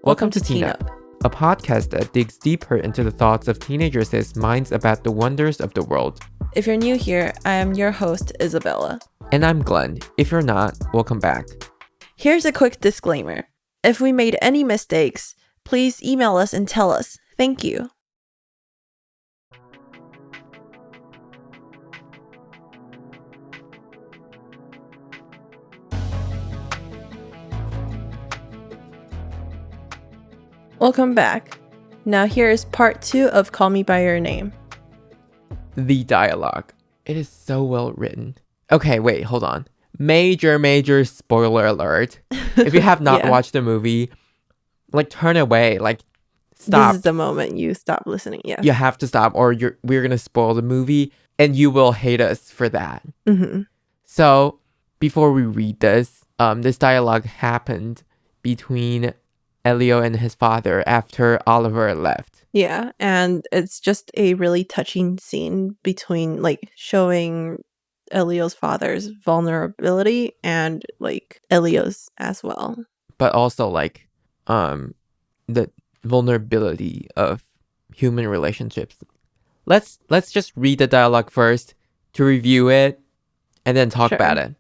Welcome to Teen Up, a podcast that digs deeper into the thoughts of teenagers' minds about the wonders of the world. If you're new here, I am your host, Isabella. And I'm Glenn. If you're not, welcome back. Here's a quick disclaimer. If we made any mistakes, please email us and tell us. Thank you. Welcome back. Now here is part 2 of Call Me By Your Name. The dialogue. It is so well written. Okay, wait, hold on. Major spoiler alert. If you have not watched the movie, turn away, stop. This is the moment you stop listening, yes. You have to stop or we're going to spoil the movie and you will hate us for that. Mm-hmm. So, before we read this dialogue happened between Elio and his father after Oliver left. Yeah, and it's just a really touching scene between showing Elio's father's vulnerability and Elio's as well. But also the vulnerability of human relationships. Let's just read the dialogue first to review it and then talk about it.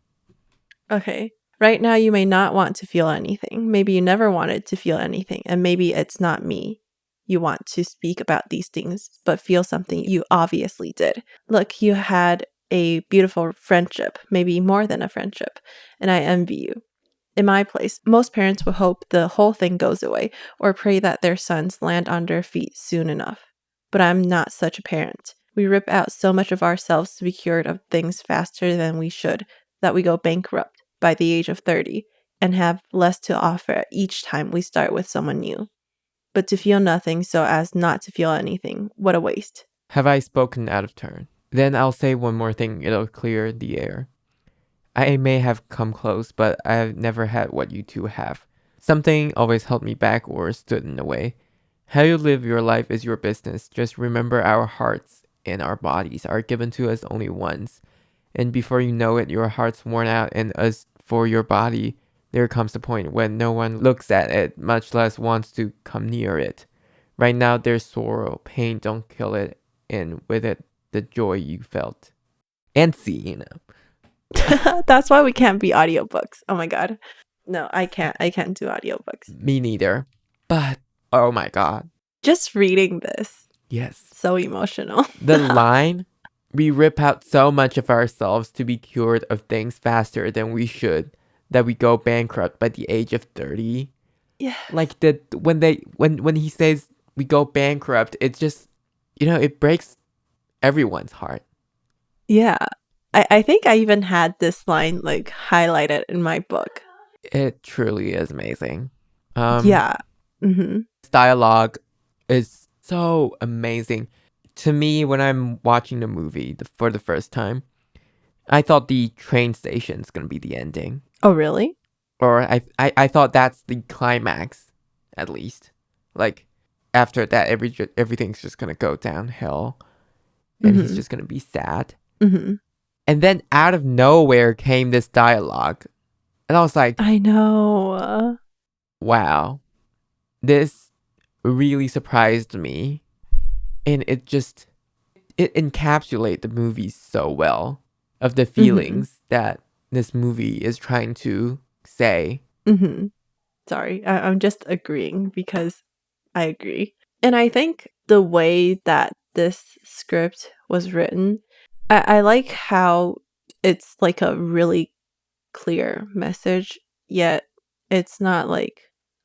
Okay. Right now, you may not want to feel anything. Maybe you never wanted to feel anything, and maybe it's not me. You want to speak about these things, but feel something you obviously did. Look, you had a beautiful friendship, maybe more than a friendship, and I envy you. In my place, most parents would hope the whole thing goes away or pray that their sons land on their feet soon enough. But I'm not such a parent. We rip out so much of ourselves to be cured of things faster than we should that we go bankrupt by the age of 30 and have less to offer each time we start with someone new. But to feel nothing so as not to feel anything, what a waste. Have I spoken out of turn? Then I'll say one more thing, it'll clear the air. I may have come close, but I've never had what you two have. Something always held me back or stood in the way. How you live your life is your business. Just remember our hearts and our bodies are given to us only once. And before you know it, your heart's worn out, and as for your body, there comes the point when no one looks at it, much less wants to come near it. Right now, there's sorrow, pain, don't kill it, and with it, the joy you felt. And scene. That's why we can't be audiobooks. Oh my god. No, I can't do audiobooks. Me neither. But, oh my god. Just reading this. Yes. So emotional. The line, we rip out so much of ourselves to be cured of things faster than we should, that we go bankrupt by the age of 30. Yeah. When he says we go bankrupt, it's just, it breaks everyone's heart. Yeah. I think I even had this line highlighted in my book. It truly is amazing. Yeah. Mm-hmm. Dialogue is so amazing. To me, when I'm watching the movie for the first time, I thought the train station's gonna be the ending. Oh, really? Or I thought that's the climax, at least. After that, everything's just gonna go downhill, and he's just gonna be sad. Mm-hmm. And then out of nowhere came this dialogue, and I was like, I know. Wow, this really surprised me, and it encapsulates the movie so well of the feelings that this movie is trying to say. Mm-hmm. Sorry, I'm just agreeing because I agree. And I think the way that this script was written, I like how it's a really clear message, yet it's not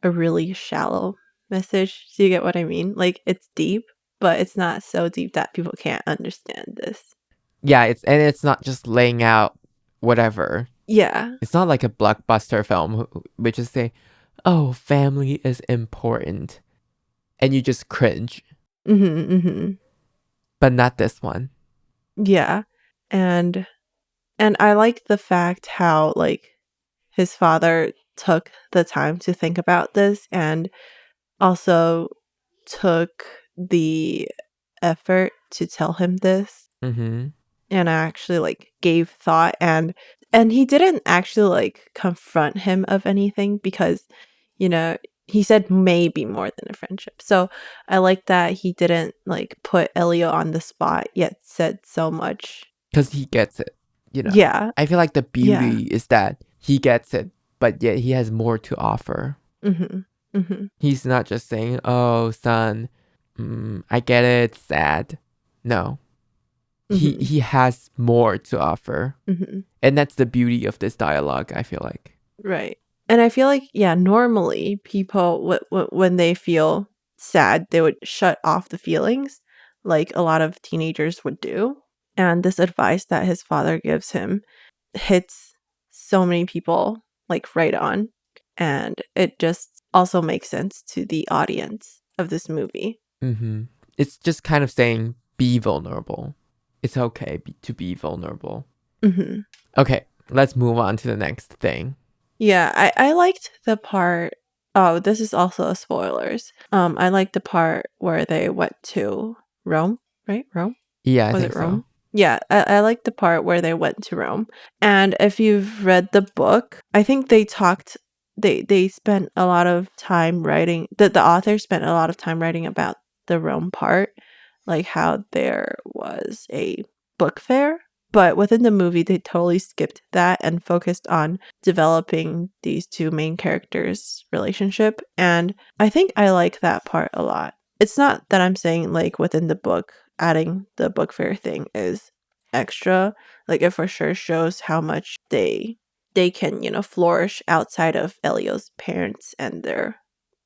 a really shallow message. Do you get what I mean? It's deep, but it's not so deep that people can't understand this. Yeah, it's not just laying out whatever. Yeah. It's not like a blockbuster film which is say, oh, family is important, and you just cringe. But not this one. Yeah. And I like the fact how his father took the time to think about this and also took the effort to tell him this. Mm-hmm. And actually gave thought, and he didn't actually confront him of anything because He said maybe more than a friendship. So I like that he didn't like put Elio on the spot, yet said so much. Because he gets it, you know. Yeah. I feel like the Yeah. beauty is that he gets it, but yet he has more to offer. Mm-hmm. Mm-hmm. He's not just saying, "Oh, son, I get it, it's sad." No, Mm-hmm. he has more to offer, Mm-hmm. and that's the beauty of this dialogue. I feel like. Right. And I feel like, yeah, normally people, when they feel sad, they would shut off the feelings like a lot of teenagers would do. And this advice that his father gives him hits so many people like right on. And it just also makes sense to the audience of this movie. It's just kind of saying, be vulnerable. It's okay to be vulnerable. Mm-hmm. Okay, let's move on to the next thing. Yeah, I liked the part. Oh, this is also spoilers. I liked the part where they went to Rome, right? Rome? Yeah, I Was think it so. Rome? Yeah, I like the part where they went to Rome. And if you've read the book, I think they spent a lot of time writing the author spent a lot of time writing about the Rome part, like how there was a book fair. But within the movie they totally skipped that and focused on developing these two main characters' relationship. And I think I like that part a lot. It's not that I'm saying like within the book adding the book fair thing is extra. Like it for sure shows how much they can, you know, flourish outside of Elio's parents and their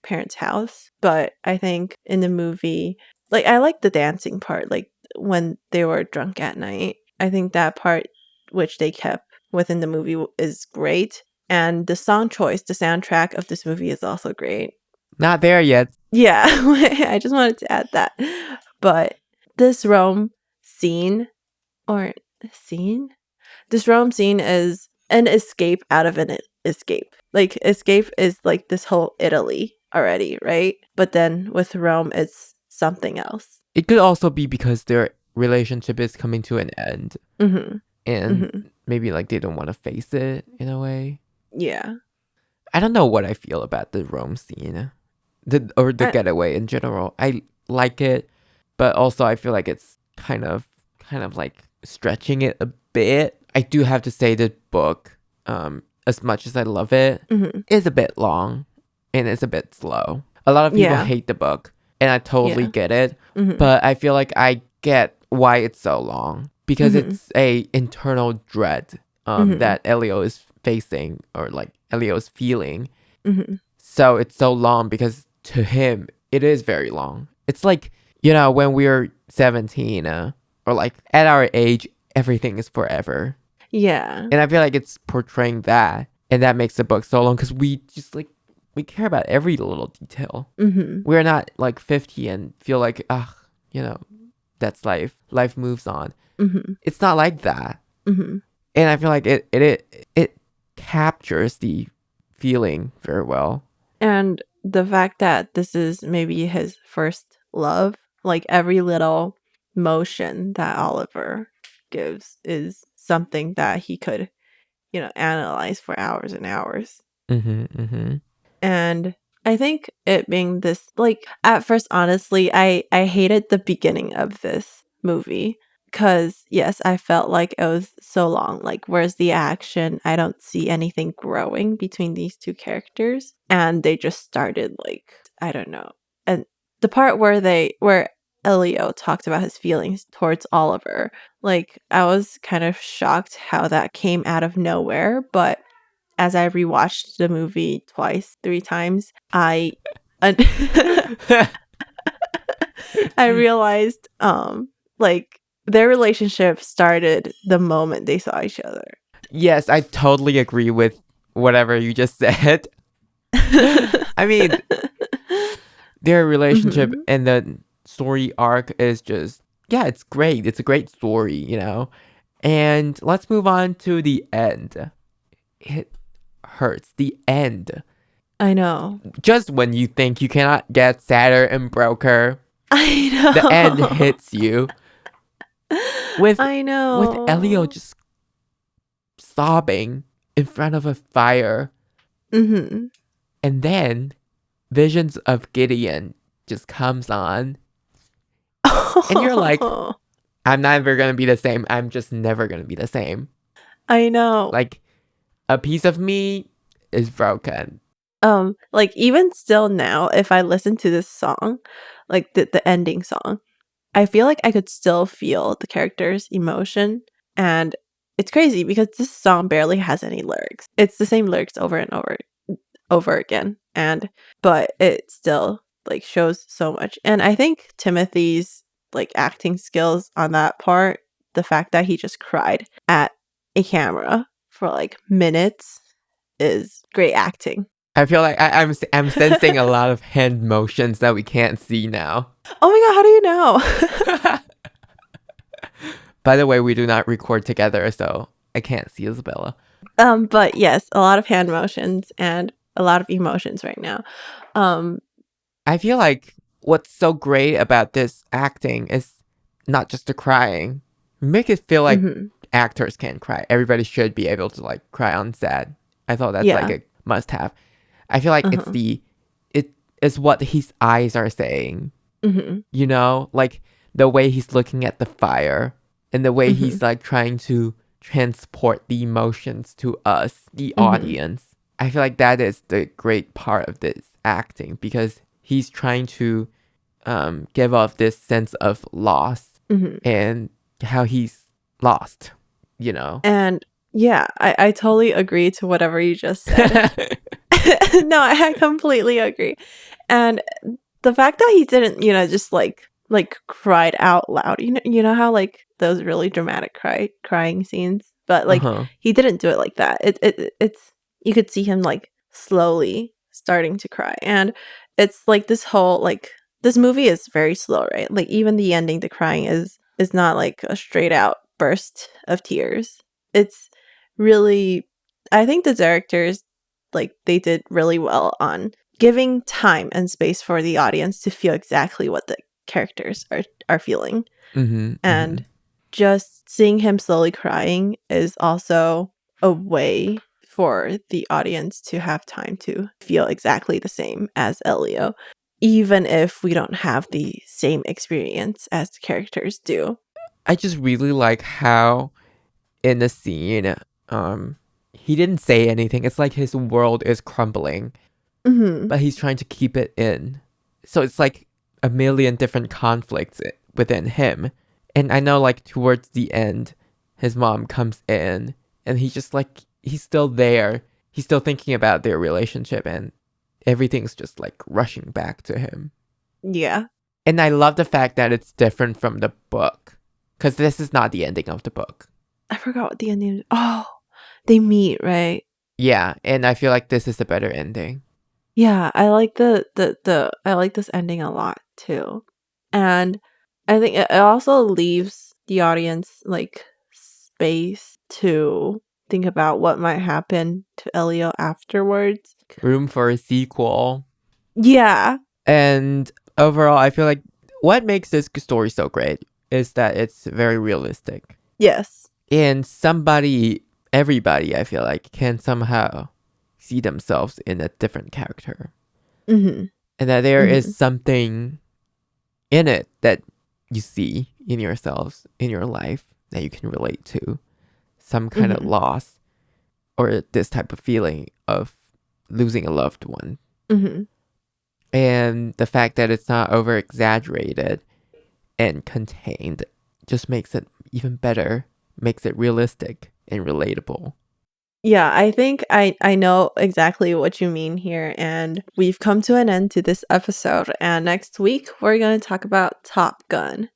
parents' house. But I think in the movie, like I like the dancing part, like when they were drunk at night. I think that part which they kept within the movie is great. And the song choice, the soundtrack of this movie is also great. Not there yet. Yeah, I just wanted to add that. But this Rome scene, or scene? This Rome scene is an escape out of an escape. Like, escape is like this whole Italy already, right? But then with Rome, it's something else. It could also be because their relationship is coming to an end, Mm-hmm. and Mm-hmm. maybe like they don't want to face it in a way. Yeah. I don't know what I feel about the Rome scene, the I, getaway in general. I like it, but also I feel like it's kind of like stretching it a bit. I do have to say the book, as much as I love it, mm-hmm. is a bit long and it's a bit slow. A lot of people Yeah. hate the book, and I totally Yeah. get it, Mm-hmm. but I feel like I get why it's so long because Mm-hmm. it's a internal dread Mm-hmm. that Elio is facing, or like Elio is feeling. Mm-hmm. So it's so long because to him it is very long. It's like, you know, when we're 17, or like at our age, everything is forever. Yeah. And I feel like it's portraying that, and that makes the book so long because we just like, we care about every little detail. Mm-hmm. We're not like 50 and feel like, ah, you know, that's life. Life moves on. Mm-hmm. It's not like that. Mm-hmm. And I feel like it captures the feeling very well. And the fact that this is maybe his first love, like every little motion that Oliver gives is something that he could, you know, analyze for hours and hours. Mm-hmm. And I think it being this, like, at first, honestly, I hated the beginning of this movie because, yes, I felt like it was so long. Like, where's the action? I don't see anything growing between these two characters. And they just started, like, I don't know. And the part where Elio talked about his feelings towards Oliver, like, I was kind of shocked how that came out of nowhere, but as I rewatched the movie twice, three times, I realized like their relationship started the moment they saw each other. Yes, I totally agree with whatever you just said. I mean, their relationship Mhm. and the story arc is just, yeah, it's great. It's a great story, you know? And let's move on to the end. It hurts. The end. I know. Just when you think you cannot get sadder and broker, I the end know. hits you with I Elio know. just sobbing in front of a fire. Mhm. And then visions of Gideon just comes on. And you're like, I'm never going to be the same. I'm just never going to be the same. I know. Like, a piece of me is broken. Like even still now, if I listen to this song, like the ending song, I feel like I could still feel the character's emotion. And it's crazy because this song barely has any lyrics. It's the same lyrics over and over again. But it still like shows so much. And I think Timothy's like acting skills on that part, the fact that he just cried at a camera for like minutes is great acting. I feel like I'm sensing a lot of hand motions that we can't see now. Oh my god, how do you know? By the way, we do not record together, so I can't see Isabella. But yes, a lot of hand motions and a lot of emotions right now. I feel like what's so great about this acting is not just the crying. Make it feel like actors can cry. Everybody should be able to like cry on set. I thought that's like a must have. I feel like it is what his eyes are saying. You know, like the way he's looking at the fire and the way he's like trying to transport the emotions to us, the audience. I feel like that is the great part of this acting because he's trying to give off this sense of loss and how he's lost, you know? And yeah, I totally agree to whatever you just said. No, I completely agree. And the fact that he didn't, just like cried out loud. You know how like those really dramatic crying scenes, but like he didn't do it like that. It's you could see him like slowly starting to cry. And it's like this whole like this movie is very slow, right? Like even the ending, the crying is not like a straight out burst of tears. It's really, I think the directors like they did really well on giving time and space for the audience to feel exactly what the characters are feeling. And just seeing him slowly crying is also a way for the audience to have time to feel exactly the same as Elio, even if we don't have the same experience as the characters do. I just really like how in the scene, he didn't say anything. It's like his world is crumbling, but he's trying to keep it in. So it's like a million different conflicts within him. And I know like towards the end, his mom comes in and he's just like, he's still there. He's still thinking about their relationship and everything's just like rushing back to him. Yeah. And I love the fact that it's different from the book because this is not the ending of the book. I forgot what the ending is. Oh, they meet, right? Yeah, and I feel like this is a better ending. Yeah, I like I like this ending a lot too. And I think it also leaves the audience like space to think about what might happen to Elio afterwards. Room for a sequel. Yeah. And overall, I feel like what makes this story so great is that it's very realistic. Yes. And everybody, I feel like, can somehow see themselves in a different character. And that there is something in it that you see in yourselves, in your life, that you can relate to. Some kind of loss or this type of feeling of losing a loved one. And the fact that it's not over exaggerated and contained just makes it even better, makes it realistic and relatable. Yeah, I think I know exactly what you mean here. And we've come to an end to this episode. And next week, we're going to talk about Top Gun.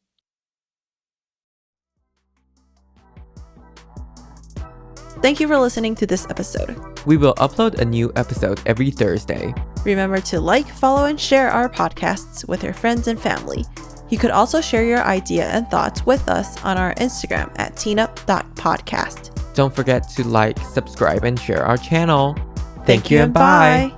Thank you for listening to this episode. We will upload a new episode every Thursday. Remember to like, follow, and share our podcasts with your friends and family. You could also share your idea and thoughts with us on our Instagram at teenup.podcast. Don't forget to like, subscribe, and share our channel. Thank you and bye.